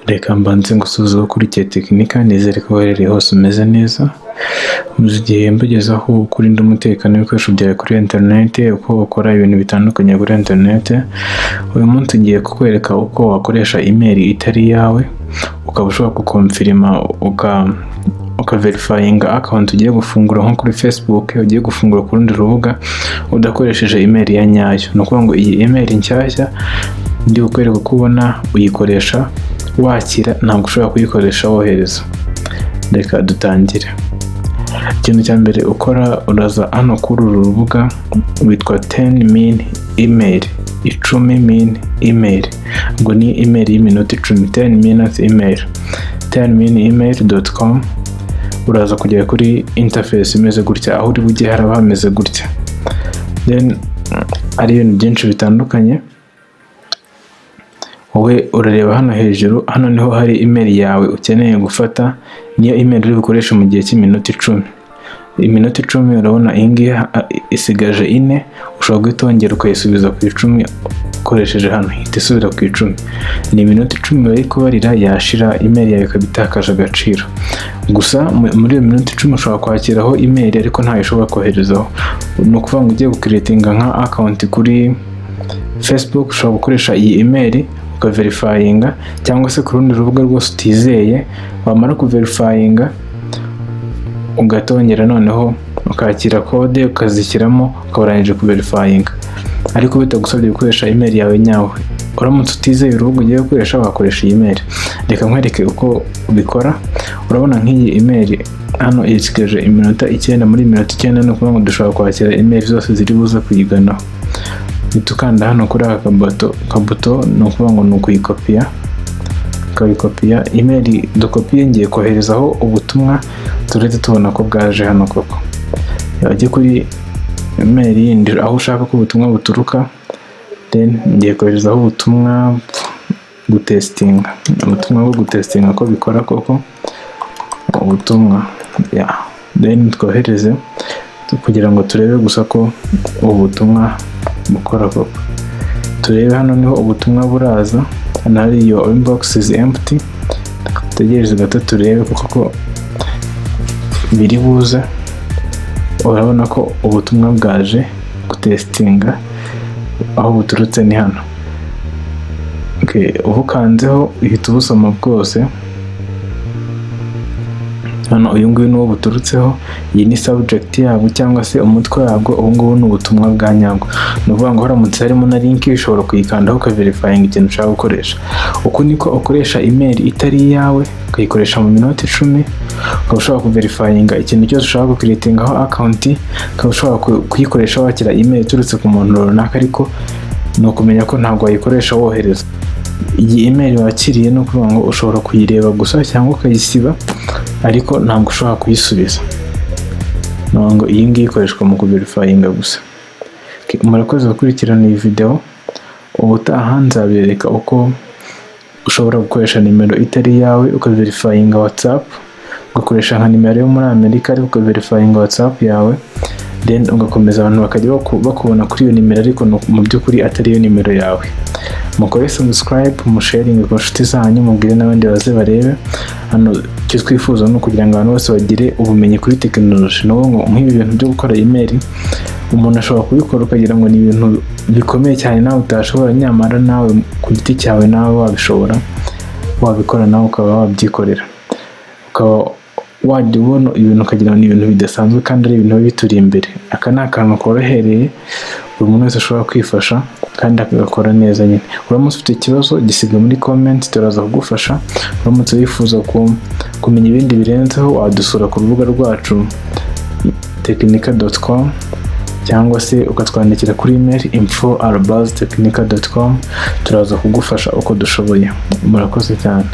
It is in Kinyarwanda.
Reka mbanze ngusuhuze ukurikiye Tekinika, nizere ko uherereye hose umeze neza. Mu gihe mbagezaho uko urinda umutekano w'ibikoresho byawe kuri interineti, uko ukora ibintu bitandukanye kuri interineti. Uyu munsi ngiye kukwereka uko wakoresha email itari iyawe, ukaba ushobora gukonfirima ukaverifayinga account ugiye gufungura nko kuri Facebook, ugiye gufungura ku rundi rubuga udakoresheje email ya nyayo. Ni ukuvuga ngo iyi email nshyashya ndi kukwereka uko ubona uyikoresha wakira, ntabwo ushobora kuyikoresha wohereza. Reka dutangire. Ikintu cya mbere ukora, uraza hano kuri uru rubuga witwa 10 min email, 10 min email. Ubwo ni email y'iminota 10, 10 minutes email, 10minemail.com. uraza kugera kuri interface imeze gutya, aho uri bujye haraba hameze gutya. Then ari ibintu byinshi bitandukanye. Wowe urareba hano hejuru, hano niho hari email yawe ukeneye gufata, niyo email uri bukoreshe mu gihe cy'iminota 10. Iminota 10 urabona iyi isigaje 4, ushobora guhita wongera ukayisubiza ku 10 ukoresheje hano, ihita isubira ku 10. Ni iminota 10 bari kubarira, yashira email yawe ikabitakaje agaciro. Gusa muri iyo minota 10 ushobora kwakiraho email ariko ntayo ushobora koherezaho. Ni ukuvuga ngo ugiye gucreatinga nka account kuri Facebook, ushobora gukoresha iyi email ukaverifayinga, cyangwa se ku rundi rubuga rwose utizeye, wamara kuverifayinga ugatongera noneho ukakira kode ukazishyiramo, ukabarangije kuverifayinga. Ariko bitagusabye gukoresha email yawe nyawe. Uramutse utizeye urubuga ugiye gukoresha, wakoresha iyi email. Reka nkwereke uko ubikora. Urabona nk'iyi email hano isigaje iminota 9, muri iminota 9 ni ukuvuga ngo dushobora kwakira email zose ziri buze kuyiganaho. Nitukanda hano kuri aka kabuto, ni ukuvuga ngo ni ukuyikopiya. Ukayikopiya email dukopiye, ngiye koherezaho ubutumwa, turete tubona ko bwaje hano koko. Yajye kuri email yindi aho ushaka ko ubutumwa buturuka, then ngiye koherezaho ubutumwa gutestinga, ubutumwa bwo gutestinga ko bikora koko ubutumwa. Then twohereze kugira ngo turebe gusa ko ubutumwa bukora koko. Turebe hano niho ubutumwa buraza, hano hari your inbox is empty. Tutegereze gato turebe kuko biri buze. Urabona ko ubutumwa bwaje gutestinga, aho buturutse ni hano. Ubukanzeho uhita ubusoma bwose. Hano uyu nguyu niwo buturutseho, iyi ni subject yabwo cyangwa se umutwe wabwo. Ubu ngubu ni ubutumwa bwa nyabwo. Ni ukuvuga ngo haramutse harimo na link ushobora kuyikandaho ukaverifayinga ikintu ushaka gukoresha. Uku niko ukoresha email itari iyawe, ukayikoresha mu minota 10. Ukaba ushobora kuverifayinga ikintu cyose ushaka gucreatingaho account, ukaba ushobora kuyikoresha wakira email iturutse ku muntu runaka, ariko ni ukumenya ko ntabwo wayikoresha wohereza. Iyi email wakiriye ni ukuvuga ngo ushobora kuyireba gusa cyangwa ukayisiba, ariko ntabwo ushobora kuyisubiza. Ngo iyi ngiyi ikoreshwa mu kuverifayinga gusa. Murakoze gukurikirana iyi video. Ubutaha nzabereka uko ushobora gukoresha nimero itari yawe ukaverifayinga WhatsApp, ugakoresha nka nimero yo muri Amerika ariko ukaverifayinga WhatsApp yawe, then ugakomeza abantu bakajya bakubona kuri iyo nimero ariko mu by'ukuri atari iyo nimero yawe. Mukore subscribe, musharing ku nshuti zanyu, mubwire n'abandi baze barebe. Hano icyo twifuza ni ukugira ngo abantu bose bagire ubumenyi kuri tekinoloji. N'ubu ngo nk'ibi bintu byo gukora email, umuntu ashobora kubikora ukagira ngo ni ibintu bikomeye cyane nawe utashobora, nyamara nawe ku giti cyawe nawe wabishobora, wabikora nawe ukaba wabyikorera, ukaba wajya ubona ibintu ukagira ngo ni ibintu bidasanzwe kandi ari ibintu bituri imbere. Aka ni akantu korohereye buri muntu wese ashobora kwifasha kandi akagakora neza nyine. Uramutse ufite ikibazo gisiga muri comment, turaza kugufasha. Uramutse wifuza kumenya ibindi birenzeho, wadusura ku rubuga rwacu tekinika.com, cyangwa se ukatwandikira kuri email info@tekinika.com. turaza kugufasha uko dushoboye. Murakoze cyane.